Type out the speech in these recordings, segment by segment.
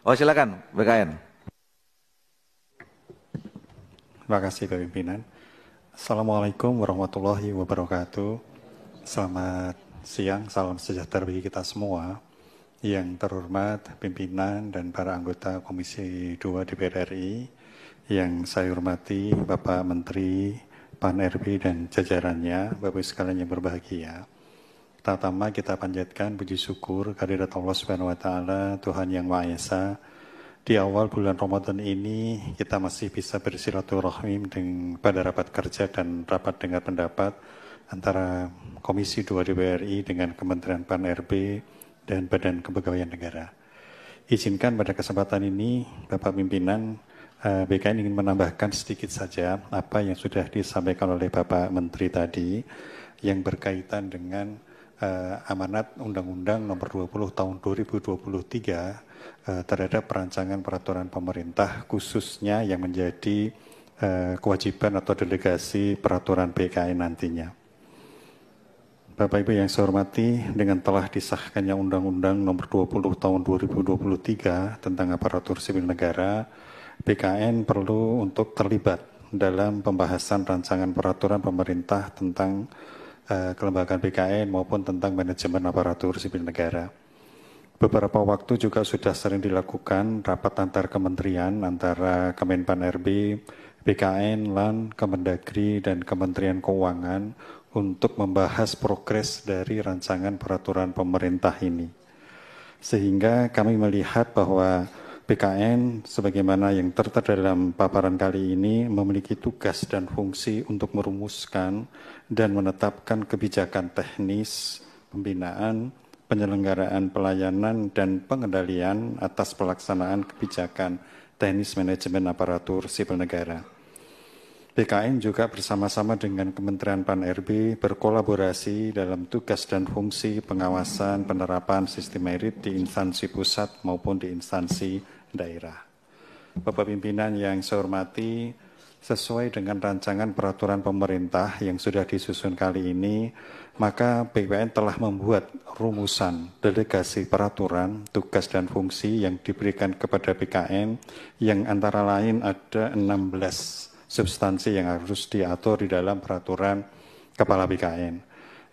Oh silakan BKN. Terima kasih Pak Pimpinan. Assalamualaikum warahmatullahi wabarakatuh. Selamat siang, salam sejahtera bagi kita semua. Yang terhormat pimpinan dan para anggota Komisi 2 DPR RI, yang saya hormati Bapak Menteri, Pan RB dan jajarannya, Bapak sekalian yang berbahagia. Pertama kita panjatkan puji syukur kehadirat Allah Subhanahu wa taala, Tuhan yang Maha Esa. Di awal bulan Ramadan ini kita masih bisa bersilaturahim pada rapat kerja dan rapat dengar pendapat antara Komisi 2 DPR RI dengan Kementerian Pan RB dan Badan Kepegawaian Negara. Izinkan pada kesempatan ini Bapak Pimpinan BKN ingin menambahkan sedikit saja apa yang sudah disampaikan oleh Bapak Menteri tadi yang berkaitan dengan amanat Undang-Undang Nomor 20 Tahun 2023 terhadap perancangan peraturan pemerintah khususnya yang menjadi kewajiban atau delegasi peraturan BKN nantinya. Bapak Ibu yang saya hormati, dengan telah disahkannya Undang-Undang Nomor 20 Tahun 2023 tentang aparatur sipil negara, BKN perlu untuk terlibat dalam pembahasan rancangan peraturan pemerintah tentang kelembagaan BKN maupun tentang manajemen aparatur sipil negara. Beberapa waktu juga sudah sering dilakukan rapat antar kementerian, antara Kemenpan RB, BKN, LAN, Kemendagri, dan Kementerian Keuangan untuk membahas progres dari rancangan peraturan pemerintah ini. Sehingga kami melihat bahwa BKN sebagaimana yang tertera dalam paparan kali ini memiliki tugas dan fungsi untuk merumuskan dan menetapkan kebijakan teknis, pembinaan, penyelenggaraan pelayanan dan pengendalian atas pelaksanaan kebijakan teknis manajemen aparatur sipil negara. BKN juga bersama-sama dengan Kementerian Pan RB berkolaborasi dalam tugas dan fungsi pengawasan penerapan sistem merit di instansi pusat maupun di instansi daerah. Bapak Pimpinan yang saya hormati, sesuai dengan rancangan peraturan pemerintah yang sudah disusun kali ini, maka BKN telah membuat rumusan delegasi peraturan, tugas dan fungsi yang diberikan kepada BKN yang antara lain ada 16 substansi yang harus diatur di dalam peraturan Kepala BKN.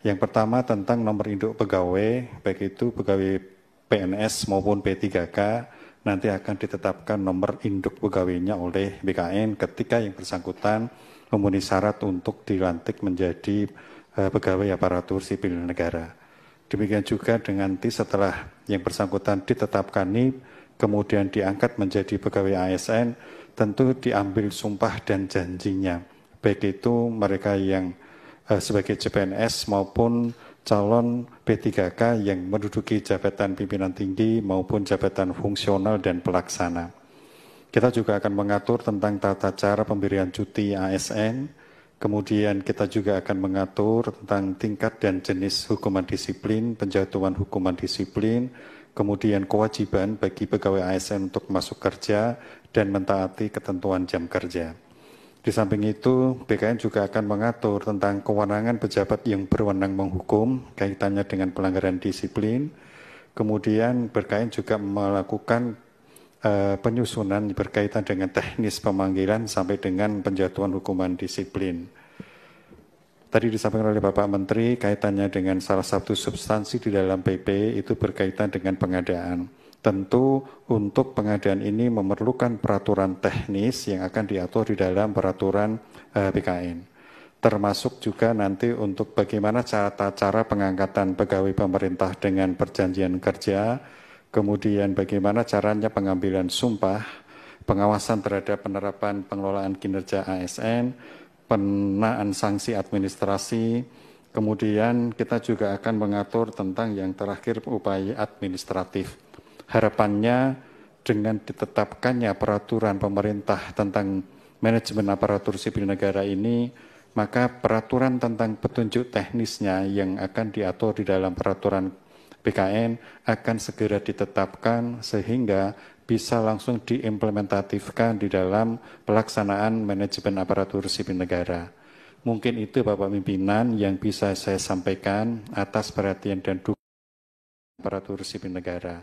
Yang pertama tentang nomor induk pegawai, baik itu pegawai PNS maupun P3K, nanti akan ditetapkan nomor induk pegawainya oleh BKN ketika yang bersangkutan memenuhi syarat untuk dilantik menjadi pegawai aparatur sipil negara. Demikian juga dengan setelah yang bersangkutan ditetapkan NIP, kemudian diangkat menjadi pegawai ASN, tentu diambil sumpah dan janjinya, baik itu mereka yang sebagai CPNS maupun calon P3K yang menduduki jabatan pimpinan tinggi maupun jabatan fungsional dan pelaksana. Kita juga akan mengatur tentang tata cara pemberian cuti ASN, kemudian kita juga akan mengatur tentang tingkat dan jenis hukuman disiplin, penjatuhan hukuman disiplin, kemudian kewajiban bagi pegawai ASN untuk masuk kerja dan mentaati ketentuan jam kerja. Di samping itu, BKN juga akan mengatur tentang kewenangan pejabat yang berwenang menghukum kaitannya dengan pelanggaran disiplin. Kemudian BKN juga melakukan penyusunan berkaitan dengan teknis pemanggilan sampai dengan penjatuhan hukuman disiplin. Tadi disampaikan oleh Bapak Menteri kaitannya dengan salah satu substansi di dalam PP itu berkaitan dengan pengadaan. Tentu untuk pengadaan ini memerlukan peraturan teknis yang akan diatur di dalam peraturan BKN. Termasuk juga nanti untuk bagaimana cara pengangkatan pegawai pemerintah dengan perjanjian kerja, kemudian bagaimana caranya pengambilan sumpah, pengawasan terhadap penerapan pengelolaan kinerja ASN, pengenaan sanksi administrasi, kemudian kita juga akan mengatur tentang yang terakhir upaya administratif. Harapannya dengan ditetapkannya peraturan pemerintah tentang manajemen aparatur sipil negara ini, maka peraturan tentang petunjuk teknisnya yang akan diatur di dalam peraturan BKN akan segera ditetapkan sehingga bisa langsung diimplementatifkan di dalam pelaksanaan manajemen aparatur sipil negara. Mungkin itu Bapak Pimpinan yang bisa saya sampaikan atas perhatian dan dukungan aparatur sipil negara.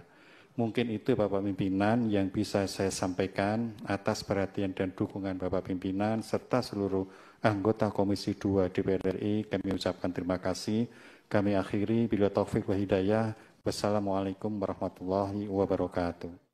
Mungkin itu Bapak Pimpinan yang bisa saya sampaikan atas perhatian dan dukungan Bapak Pimpinan serta seluruh anggota Komisi 2 DPR RI. Kami ucapkan terima kasih. Kami akhiri bila taufik wa hidayah. Wassalamualaikum warahmatullahi wabarakatuh.